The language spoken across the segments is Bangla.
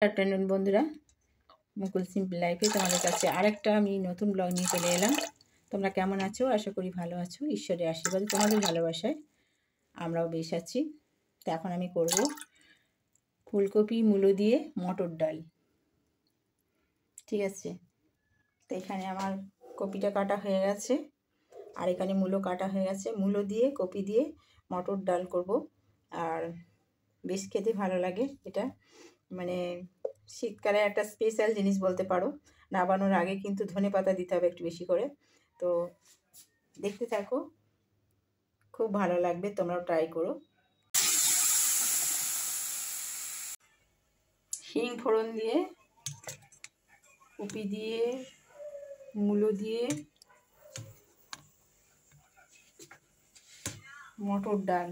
আফটারনুন বন্ধুরা, মুকুল সিম্পল লাইফে তোমাদের কাছে আরেকটা আমি নতুন ব্লগ নিয়ে চলে এলাম। তোমরা কেমন আছো? আশা করি ভালো আছো। ঈশ্বরের আশীর্বাদে তোমাদের ভালোবাসায় আমরাও বেশ আছি। তো এখন আমি করব ফুলকপি মূলো দিয়ে মটর ডাল। ঠিক আছে, তো এখানে আমার কপিটা কাটা হয়ে গেছে আর এখানে মূলো কাটা হয়ে গেছে। মূলো দিয়ে কপি দিয়ে মটর ডাল করব, আর বেশ খেতে ভালো লাগে। এটা মানে শীতকালে একটা স্পেশাল জিনিস বলতে পারো। নামানোর আগে কিন্তু ধনেপাতা দিতে হবে একটু বেশি করে। তো দেখতে থাকো, খুব ভালো লাগবে, তোমরাও ট্রাই করো। হিং ফোড়ন দিয়ে, কপি দিয়ে, মূলো দিয়ে মটর ডাল।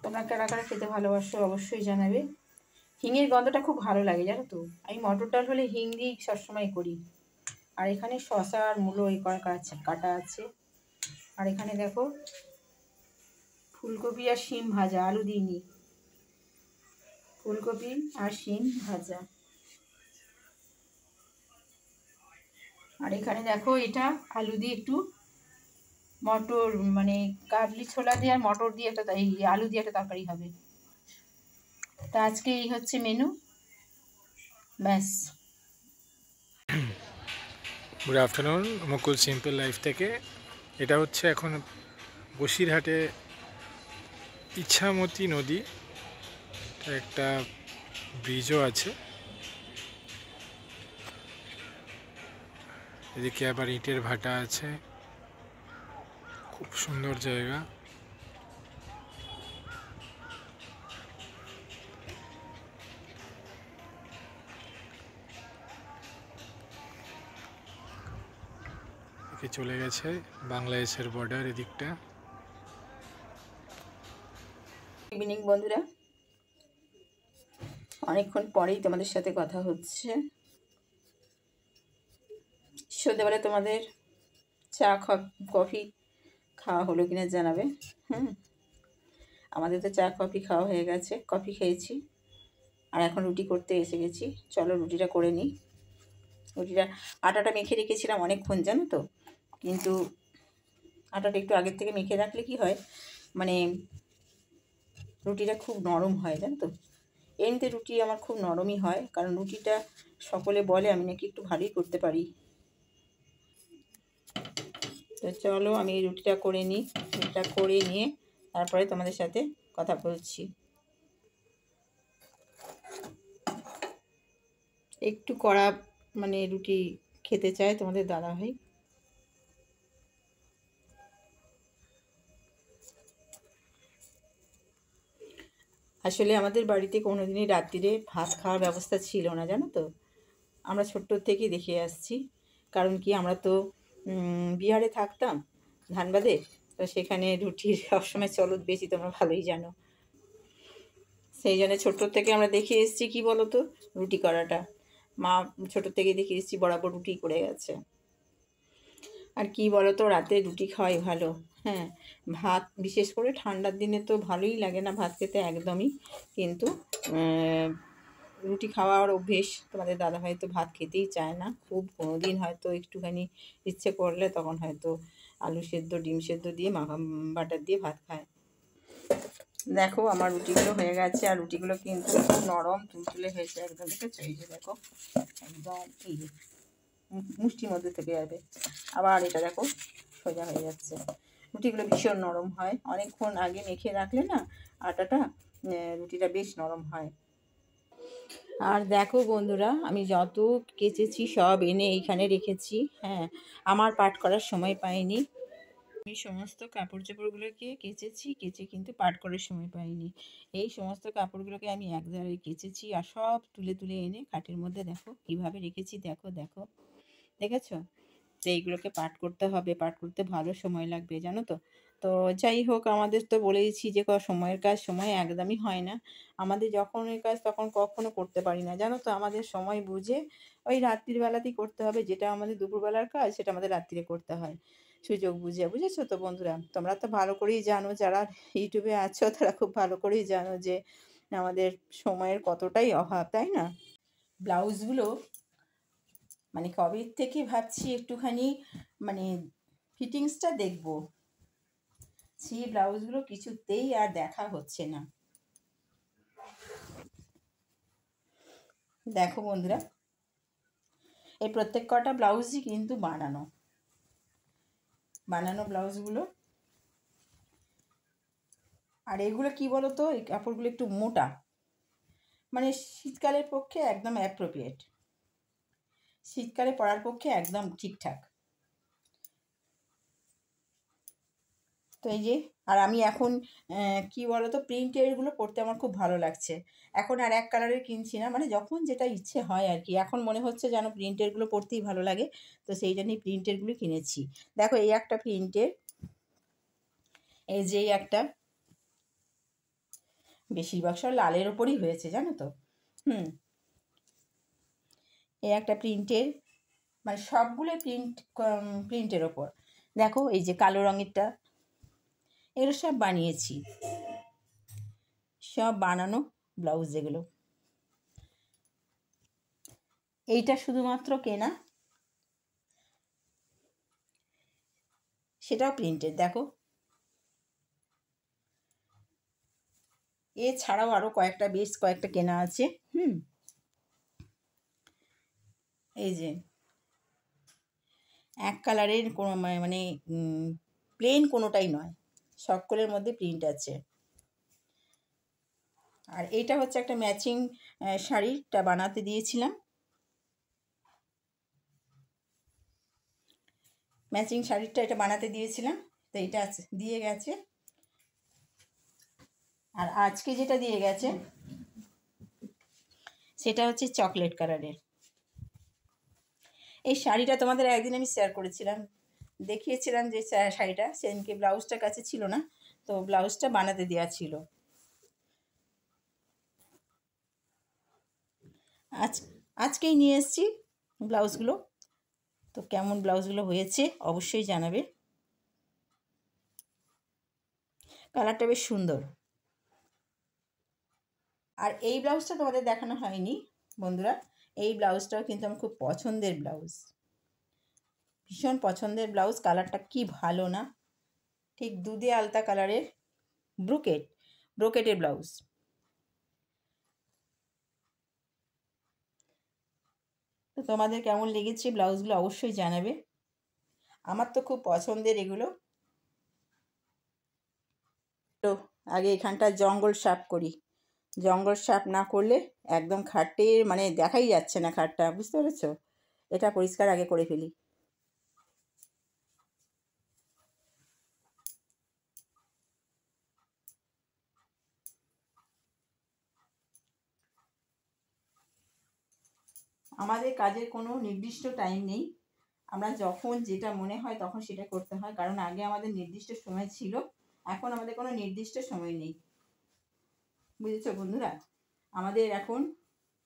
তোমরা কারা কারা খেতে ভালোবাসো অবশ্যই জানাবে। হিঙের গন্ধটা খুব ভালো লাগে জানো তো। আমি মটর ডাল হলে হিং দিয়েই সবসময় করি। আর এখানে শসা আর মূলো এই কাটা আছে। আর এখানে দেখো ফুলকপি আর শিম ভাজা, আলু দিইনি, ফুলকপি আর শিম ভাজা। আর এখানে দেখো এটা আলু দিয়ে একটু মটর মানে কাবলি ছোলা দিয়ে আর মটর দিয়ে একটা এই আলু দিয়ে একটা তরকারি হবে। তা আজকে এই হচ্ছে মেনু, ব্যাস। গুড আফটারনুন, মুকুল সিম্পল লাইফ থেকে। এটা হচ্ছে এখন বসিরহাটে ইছামতি নদী, একটা ব্রিজও আছে। এদিকে আবার ইটের ভাটা আছে, খুব সুন্দর জায়গা। এদিকে চলে গেছে বাংলাদেশের বর্ডার এদিকটা। ইভিনিং বন্ধুরা, অনেকক্ষণ পরেই তোমাদের সাথে কথা হচ্ছে। সন্ধ্যেবেলা তোমাদের চা কফি খাওয়া হলো কিনা জানাবে। আমাদের তো চা কফি খাওয়া হয়ে গেছে, কফি খেয়েছি আর এখন রুটি করতে এসে গেছি। চলো রুটিটা করে নিই। রুটিটা আটাটা মেখে রেখেছিলাম অনেকক্ষণ জানো তো, কিন্তু আটাটা একটু আগের থেকে মেখে রাখলে কি হয় মানে রুটিটা খুব নরম হয় জানো তো। এমনিতে রুটি আমার খুব নরমই হয়, কারণ রুটিটা সকলে বলে আমি নাকি একটু ভালোই করতে পারি। তো চলো আমি এই রুটিটা করে নিই। রুটিটা করে নিয়ে তারপরে তোমাদের সাথে কথা বলছি। একটু কড়া মানে রুটি খেতে চায় তোমাদের দাদাভাই। আসলে আমাদের বাড়িতে কোনোদিনই রাত্রিরে ভাত খাওয়ার ব্যবস্থা ছিল না জানো তো। আমরা ছোট্ট থেকেই দেখে আসছি। কারণ কি, আমরা তো বিহারে থাকতাম, ধানবাদে। তো সেখানে রুটির সবসময় চলত বেশি, তোমরা ভালোই জানো। সেই জন্য ছোট্ট থেকে আমরা দেখে এসেছি কি বলো তো, রুটি করাটা। মা ছোট থেকে দেখে এসেছি বরাবর রুটি করে গেছে। আর কি বলো তো, রাতে রুটি খাওয়াই ভালো। হ্যাঁ, ভাত বিশেষ করে ঠান্ডার দিনে তো ভালোই লাগে না ভাত খেতে একদমই। কিন্তু রুটি খাওয়ার অভ্যেস তোমাদের দাদাভাই তো ভাত খেতেই চায় না খুব। কোনো দিন হয়তো একটুখানি ইচ্ছে করলে তখন হয়তো আলু সেদ্ধ ডিম সেদ্ধ দিয়ে মাখা বাটার দিয়ে ভাত খায়। দেখো আমার রুটিগুলো হয়ে গেছে, আর রুটিগুলো কিন্তু খুব নরম তুলতুলে হয়েছে একদম। দেখেছো, এই যে দেখো একদম এই যে মুষ্টির মধ্যে থেকে যাবে। আবার এটা দেখো সোজা হয়ে যাচ্ছে। রুটিগুলো ভীষণ নরম হয়, অনেকক্ষণ আগে মেখে রাখলে না আটাটা, রুটিটা বেশ নরম হয়। আর দেখো বন্ধুরা, আমি যত কেচেছি সব এনে এইখানে রেখেছি। হ্যাঁ, আমার পাট করার সময় পাইনি। আমি সমস্ত কাপড় চোপড়গুলোকে কেচেছি, কেচে কিন্তু পাট করার সময় পাইনি। এই সমস্ত কাপড়গুলোকে আমি এক জায়গায় কেচেছি আর সব তুলে তুলে এনে খাটের মধ্যে দেখো কীভাবে রেখেছি। দেখো দেখো, দেখেছো? তো এইগুলোকে পাট করতে হবে, পাট করতে ভালো সময় লাগবে জানো তো। তো যাই হোক, আমাদের তো বলেইছি যে সময়ের কাজ সময় একদমই হয় না। আমাদের যখন ওই কাজ তখন কখনো করতে পারি না জানো তো। আমাদের সময় বুঝে ওই রাত্রির বেলাতেই করতে হবে, যেটা আমাদের দুপুরবেলার কাজ সেটা আমাদের রাত্রিরে করতে হয় সুযোগ বুঝে। বুঝেছো তো বন্ধুরা? তোমরা তো ভালো করেই জানো, যারা ইউটিউবে আছো তারা খুব ভালো করেই জানো যে আমাদের সময়ের কতটাই অভাব, তাই না? ব্লাউজগুলো মানে কবের থেকে ভাবছি একটুখানি মানে ফিটিংসটা দেখব, সেই ব্লাউজগুলো কিছুতেই আর দেখা হচ্ছে না। দেখো বন্ধুরা, এই প্রত্যেক কটা ব্লাউজই কিন্তু বানানো ব্লাউজগুলো। আর এগুলো কি বলো তো, এই কাপড়গুলো একটু মোটা, মানে শীতকালের পক্ষে একদম অ্যাপ্রোপ্রিয়েট, শীতকালে পরার পক্ষে একদম ঠিকঠাক। তো এই যে, আর আমি এখন কি বলো তো, প্রিন্টেরগুলো পরতে আমার খুব ভালো লাগছে। এখন আর এক কালারের কিনছি না, মানে যখন যেটা ইচ্ছে হয় আর কি। এখন মনে হচ্ছে যেন প্রিন্টেরগুলো পরতেই ভালো লাগে, তো সেই জন্যই প্রিন্টেরগুলো কিনেছি। দেখো এই একটা প্রিন্টের, এই যে একটা, বেশিরভাগ সব লালের ওপরই হয়েছে জানো তো। এই একটা প্রিন্টের, মানে সবগুলো প্রিন্টের ওপর। দেখো এই যে কালো রঙেরটা, এগুলো সব বানিয়েছি, সব বানানো ব্লাউজ এগুলো। এইটা শুধুমাত্র কেনা, সেটাও প্রিন্টের। দেখো এছাড়াও আরও বেশ কয়েকটা কেনা আছে। এই যে এক কালারের কোনো মানে প্লেন কোনোটাই নয়, সকলের মধ্যে প্রিন্ট আছে। আর এইটা হচ্ছে একটা ম্যাচিং শাড়িটা বানাতে দিয়েছিলাম, ম্যাচিং শাড়িটা এটা বানাতে দিয়েছিলাম, তো এটা দিয়ে গেছে। আর আজকে যেটা দিয়ে গেছে সেটা হচ্ছে চকলেট কালারের। এই শাড়িটা তোমাদের একদিন আমি শেয়ার করেছিলাম, দেখিয়েছিলাম যে শাড়িটা, সেদিনকে ব্লাউজটা কাছে ছিল না, তো ব্লাউজটা বানাতে দেওয়া ছিল। আজকেই নিয়ে এসেছি ব্লাউজগুলো, তো কেমন ব্লাউজগুলো হয়েছে অবশ্যই জানাবে। কালারটা বেশ সুন্দর। আর এই ব্লাউজটা তোমাদের দেখানো হয়নি বন্ধুরা, এই ব্লাউজটাও কিন্তু আমার খুব পছন্দের ব্লাউজ, ভীষণ পছন্দের ব্লাউজ। কালারটা কি ভালো না, ঠিক দুধে আলতা কালারের ব্রোকেটের ব্লাউজ। তো তোমাদের কেমন লেগেছে ব্লাউজগুলো অবশ্যই জানাবে, আমার তো খুব পছন্দের এগুলো। তো আগে এখানটা জঙ্গল সাফ করি, জঙ্গল সাফ না করলে একদম খাটের মানে দেখাই যাচ্ছে না খাটটা, বুঝতে পেরেছো? এটা পরিষ্কার আগে করে ফেলি। আমাদের কাজের কোনো নির্দিষ্ট টাইম নেই, আমরা যখন যেটা মনে হয় তখন সেটা করতে হয়, কারণ আগে আমাদের নির্দিষ্ট সময় ছিল, এখন আমাদের কোনো নির্দিষ্ট সময় নেই, বুঝেছো বন্ধুরা? আমাদের এখন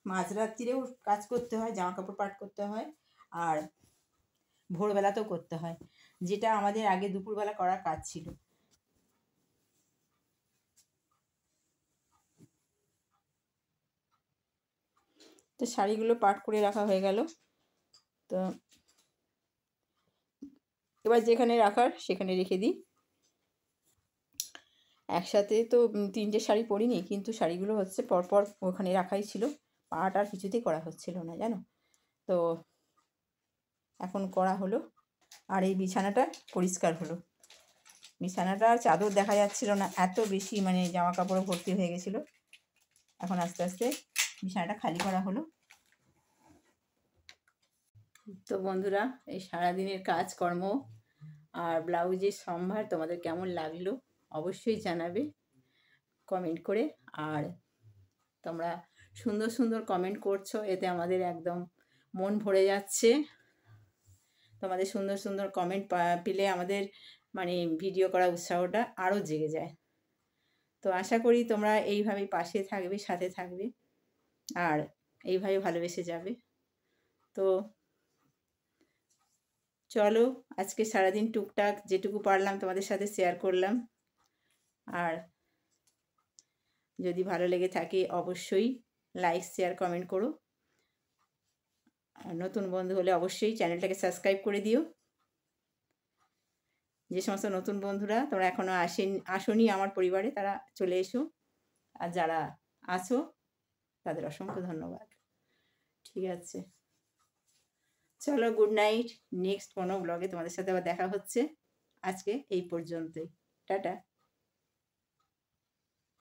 মাঝরাত্রিরেও কাজ করতে হয়, জামা কাপড় পাট করতে হয়, আর ভোরবেলাতেও করতে হয়, যেটা আমাদের আগে দুপুরবেলা করার কাজ ছিল। তো শাড়িগুলো পাট করে রাখা হয়ে গেল, তো এবার যেখানে রাখার সেখানে রেখে দিই। একসাথে তো 3টে শাড়ি পরিনি, কিন্তু শাড়িগুলো হচ্ছে পরপর ওখানে রাখাই ছিল, পাট আর কিছুতেই করা হচ্ছিল না জানো তো, এখন করা হলো। আর এই বিছানাটা পরিষ্কার হলো, বিছানাটা আর চাদর দেখা যাচ্ছিল না, এত বেশি মানে জামা কাপড় ভর্তি হয়ে গেছিলো। এখন আস্তে আস্তে বিছানাটা খালি করা হলো। তো বন্ধুরা, এই সারাদিনের কাজকর্ম আর ব্লাউজের সম্ভার তোমাদের কেমন লাগলো অবশ্যই জানাবে কমেন্ট করে। আর তোমরা সুন্দর সুন্দর কমেন্ট করছো, এতে আমাদের একদম মন ভরে যাচ্ছে। তোমাদের সুন্দর সুন্দর কমেন্ট পেলে আমাদের মানে ভিডিও করার উৎসাহটা আরও জেগে যায়। তো আশা করি তোমরা এইভাবেই পাশে থাকবে, সাথে থাকবে, আর এইভাবে ভালোবেসে যাবে। তো চলো, আজকে সারাদিন টুকটাক যেটুকু পারলাম তোমাদের সাথে শেয়ার করলাম। আর যদি ভালো লেগে থাকে অবশ্যই লাইক শেয়ার কমেন্ট করো। আর নতুন বন্ধু হলে অবশ্যই চ্যানেলটাকে সাবস্ক্রাইব করে দিও। যে সমস্ত নতুন বন্ধুরা তোমরা এখনও আসোনি আমার পরিবারে, তারা চলে এসো। আর যারা আছো তাদের অসংখ্য ধন্যবাদ। ঠিক আছে, চলো, গুড নাইট। নেক্সট কোনো ব্লগে তোমাদের সাথে আবার দেখা হচ্ছে। আজকে এই পর্যন্তই। টাটা।